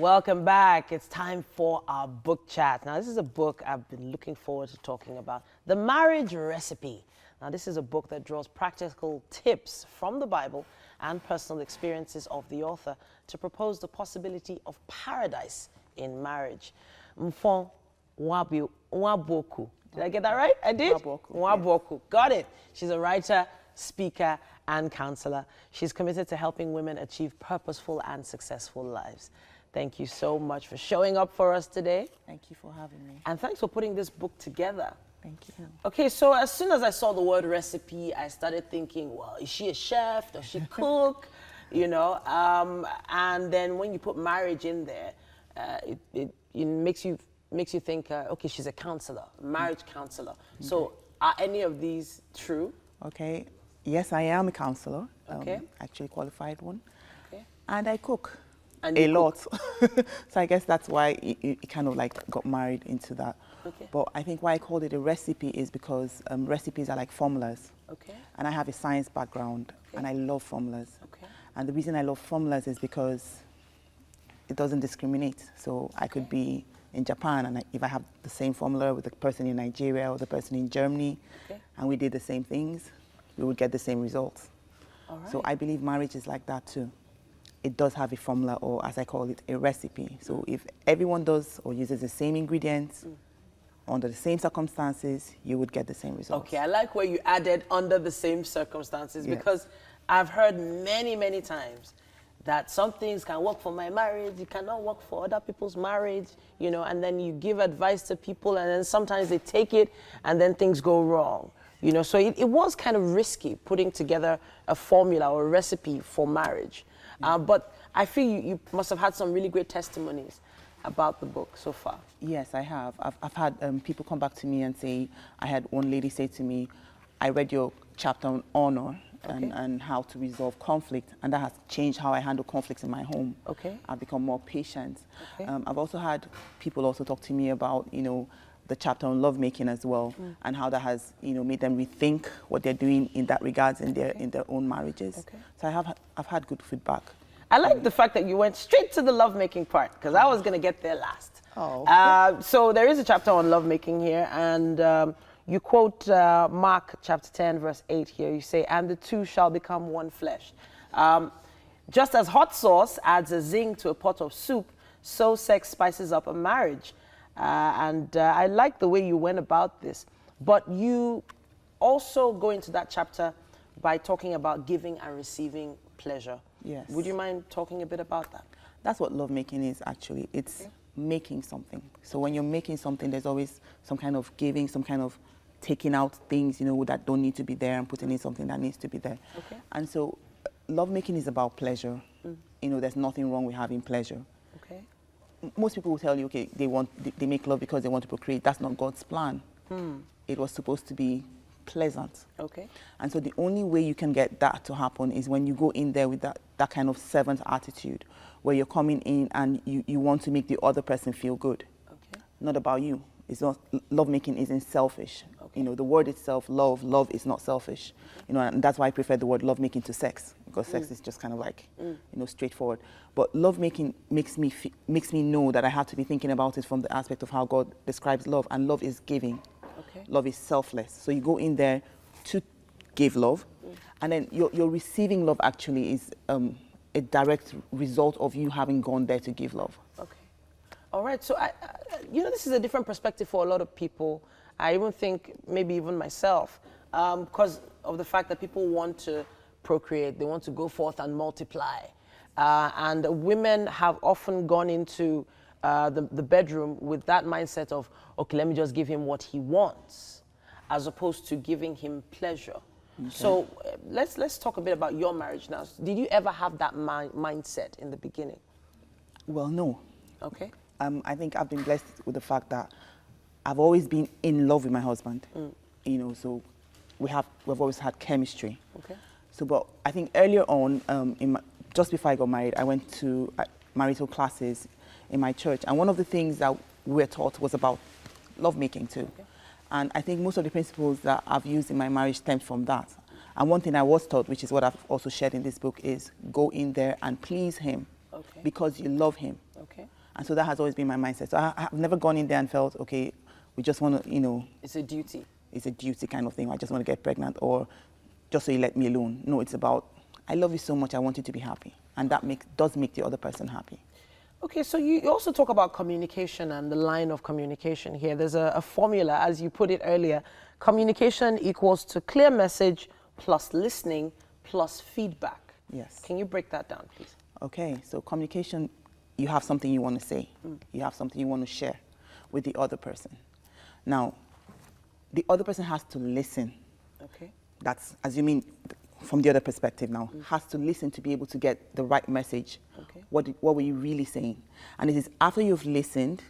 Welcome back. It's time for our book chat. Now, this is a book I've been looking forward to talking about, The Marriage Recipe. Now, this is a book that draws practical tips from the Bible and personal experiences of the author to propose the possibility of paradise in marriage. Mfon Nwabuoku. Did I get that right? I did? Nwabuoku. Yes. Got it. She's a writer, speaker, and counselor. She's committed to helping women achieve purposeful and successful lives. Thank you so much for showing up for us today. Thank you for having me. And thanks for putting this book together. Thank you. Okay, so as soon as I saw the word recipe, I started thinking, well, is she a chef? Does she cook? You know, and then when you put marriage in there, it makes you think, okay, she's a counselor, marriage counselor. Okay. So are any of these true? Okay. Yes, I am a counselor. Okay. Actually qualified one. Okay. And I cook. And a lot. So I guess that's why it kind of like got married into that. Okay. But I think why I called it a recipe is because recipes are like formulas. Okay. And I have a science background, okay. and I love formulas. Okay. And the reason I love formulas is because it doesn't discriminate. So I could be in Japan, and if I have the same formula with the person in Nigeria or the person in Germany, and we did the same things, we would get the same results. All right. So I believe marriage is like that too. It does have a formula, or as I call it, a recipe. So if everyone does or uses the same ingredients under the same circumstances, you would get the same results. Okay, I like where you added under the same circumstances, yes. Because I've heard many, many times that some things can work for my marriage, it cannot work for other people's marriage, you know, and then you give advice to people and then sometimes they take it and then things go wrong. You know, so it was kind of risky putting together a formula or a recipe for marriage. But I feel you must have had some really great testimonies about the book so far. Yes, I have. I've had people come back to me and say, I had one lady say to me, I read your chapter on honor and how to resolve conflict, and that has changed how I handle conflicts in my home. Okay. I've become more patient. Okay. I've also had people also talk to me about, you know, the chapter on lovemaking as well, and how that has, you know, made them rethink what they're doing in that regards in their own marriages. Okay. So I've had good feedback. I like the fact that you went straight to the lovemaking part, because I was going to get there last. Oh. So there is a chapter on lovemaking here, and you quote Mark chapter 10, verse 8 here. You say, and the two shall become one flesh. Just as hot sauce adds a zing to a pot of soup, so sex spices up a marriage. I like the way you went about this. But you also go into that chapter by talking about giving and receiving pleasure. Yes. Would you mind talking a bit about that? That's what lovemaking is, actually. It's making something. So when you're making something, there's always some kind of giving, some kind of taking out things, you know, that don't need to be there and putting in something that needs to be there. Okay. And so lovemaking is about pleasure. You know, there's nothing wrong with having pleasure. Okay. Most people will tell you, okay, they make love because they want to procreate. That's not God's plan. It was supposed to be pleasant. Okay. And so the only way you can get that to happen is when you go in there with that kind of servant attitude, where you're coming in and you want to make the other person feel good. Okay. Not about you. It's not, lovemaking isn't selfish. Okay. You know, the word itself, love is not selfish. You know, and that's why I prefer the word lovemaking to sex, because sex is just kind of like, you know, straightforward. But lovemaking makes me know that I have to be thinking about it from the aspect of how God describes love, and love is giving. Okay. Love is selfless. So you go in there to give love, and then your receiving love actually is a direct result of you having gone there to give love. Okay. All right. So, you know, this is a different perspective for a lot of people. I even think, maybe even myself, because of the fact that people want to procreate, they want to go forth and multiply. And women have often gone into the bedroom with that mindset of, okay, let me just give him what he wants, as opposed to giving him pleasure. Okay. So let's talk a bit about your marriage now. Did you ever have that mindset in the beginning? Well, no. Okay. I think I've been blessed with the fact that I've always been in love with my husband. You know, so we've always had chemistry. Okay. So, but I think earlier on, just before I got married, I went to marital classes in my church, and one of the things that we were taught was about lovemaking too. Okay. And I think most of the principles that I've used in my marriage stemmed from that. And one thing I was taught, which is what I've also shared in this book, is go in there and please him, because you love him. Okay. And so that has always been my mindset. So I've never gone in there and felt, okay, we just want to, you know. It's a duty. It's a duty kind of thing. I just want to get pregnant, or just so you let me alone. No, it's about, I love you so much, I want you to be happy. And that does make the other person happy. Okay, so you also talk about communication and the line of communication here. There's a formula, as you put it earlier. Communication equals to clear message plus listening plus feedback. Yes. Can you break that down, please? Okay, so communication, you have something you want to say. You have something you want to share with the other person. Now, the other person has to listen. Okay. That's, as you mean, from the other perspective now, has to listen to be able to get the right message. Okay. What were you really saying? And it is after you've listened,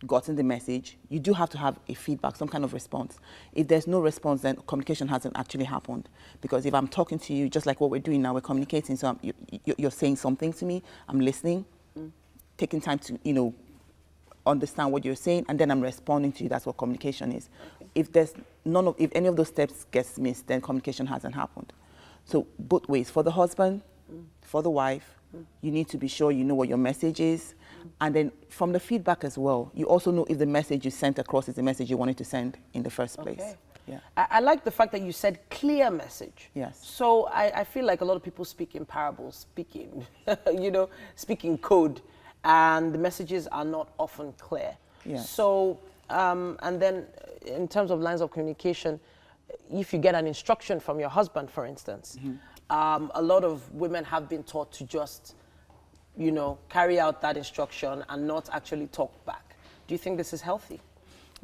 gotten the message, you do have to have a feedback, some kind of response. If there's no response, then communication hasn't actually happened. Because if I'm talking to you, just like what we're doing now, we're communicating, so you're saying something to me, I'm listening, taking time to, you know, understand what you're saying, and then I'm responding to you. That's what communication is. Okay. If any of those steps gets missed, then communication hasn't happened. So both ways, for the husband, for the wife, you need to be sure you know what your message is. And then from the feedback as well, you also know if the message you sent across is the message you wanted to send in the first place. Okay. Yeah. I like the fact that you said clear message. Yes. So I feel like a lot of people speak in parables, speaking, you know, speaking code, and the messages are not often clear. Yes. So, and then in terms of lines of communication, if you get an instruction from your husband, for instance, a lot of women have been taught to just, you know, carry out that instruction and not actually talk back. Do you think this is healthy?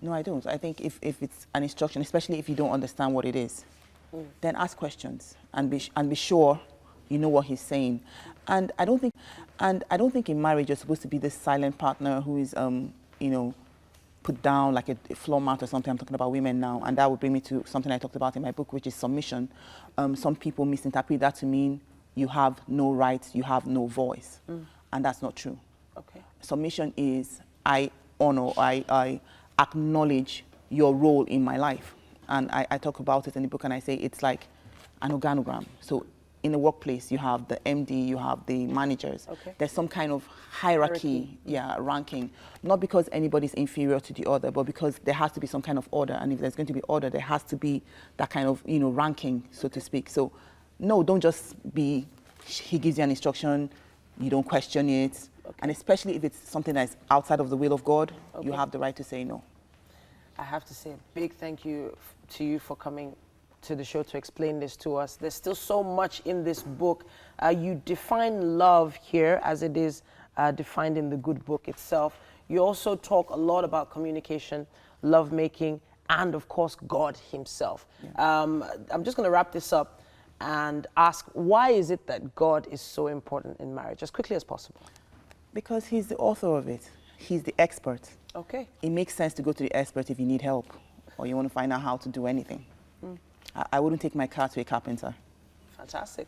No, I don't. I think if it's an instruction, especially if you don't understand what it is, then ask questions and be sure you know what he's saying. And I don't think in marriage you're supposed to be this silent partner who is you know, put down like a floor mat or something. I'm talking about women now, and that would bring me to something I talked about in my book, which is submission. Some people misinterpret that to mean you have no rights, you have no voice, and that's not true. Okay. Submission is I honor, I acknowledge your role in my life, and I talk about it in the book, and I say it's like an organogram. So in the workplace, you have the MD, you have the managers. Okay. There's some kind of hierarchy, ranking. Not because anybody's inferior to the other, but because there has to be some kind of order. And if there's going to be order, there has to be that kind of, you know, ranking, so to speak. So, no, don't just be, he gives you an instruction, you don't question it. Okay. And especially if it's something that's outside of the will of God, you have the right to say no. I have to say a big thank you to you for coming to the show to explain this to us. There's still so much in this book. You define love here as it is defined in the good book itself. You also talk a lot about communication, lovemaking, and of course, God himself. Yeah. I'm just gonna wrap this up and ask, why is it that God is so important in marriage, as quickly as possible? Because he's the author of it. He's the expert. Okay. It makes sense to go to the expert if you need help or you want to find out how to do anything. I wouldn't take my car to a carpenter. Fantastic.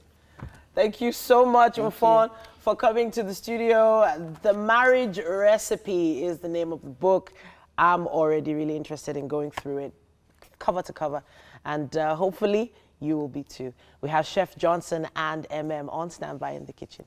Thank you so much, Mfon, for coming to the studio. The Marriage Recipe is the name of the book. I'm already really interested in going through it cover to cover, and hopefully you will be too. We have Chef Johnson and MM on standby in the kitchen.